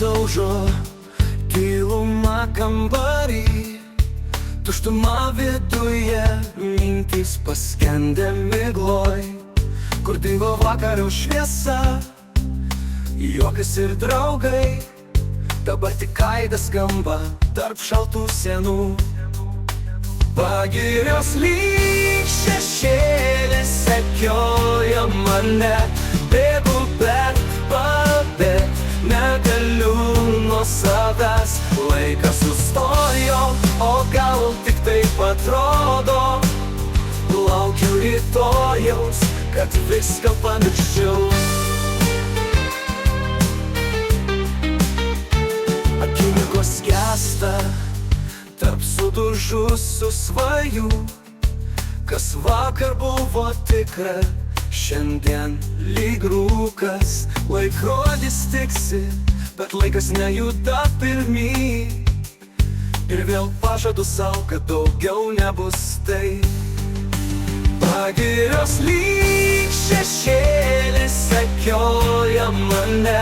daužo tylumą kambarį, tuštuma viduje, mintys paskendę migloj, kur dingo vakario šviesa, juokas ir draugai, dabar tik aidas skamba tarp šaltų sienų. Pagirios lyg šešėlis sekioja mane, bėgu bet negaliu nuo savęs. Laikas sustojo, o gal tik taip atrodo, laukiu rytojaus, kad viską pamirščiau. Akimirkos skęsta tarp sudužusių svajų, kas vakar buvo tikra, šiandien lyg rūkas. Laikrodis tiksi, bet laikas nejuda pirmyn, ir vėl pažadu sau, kad daugiau nebus tai. Pagirios lyg šešėlis sekioja mane,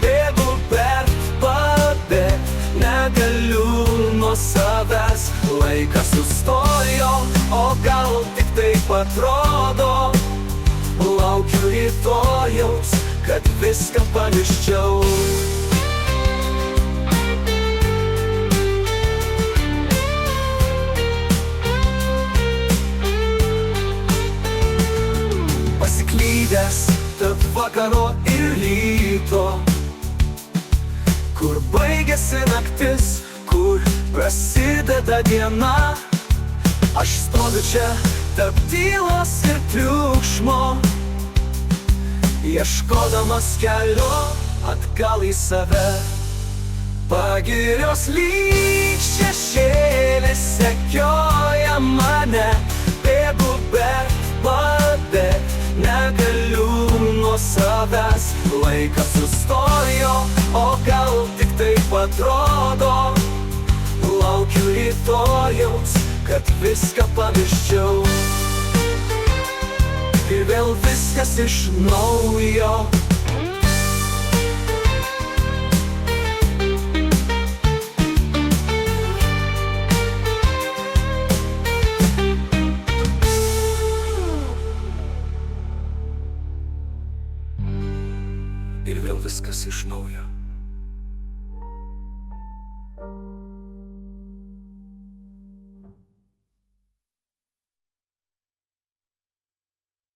bėgu bet negaliu nuo savęs. Laikas sustojo, o gal tik taip atrodo, laukiu rytojaus, kad viską pamirščiau. Pasiklydęs tarp vakaro ir ryto, kur baigėsi naktis, kur prasideda diena. Aš stoviu čia tarp tylos ir triukšmo, ieškodamas kelio atgal į save. Pagirios lyg šešėlis sekioja mane, bėgu bet negaliu nuo savęs. Laikas sustojo, o gal tik taip atrodo, laukiu rytojaus, kad viską pamirščiau. Ir vėl viskas iš naujo.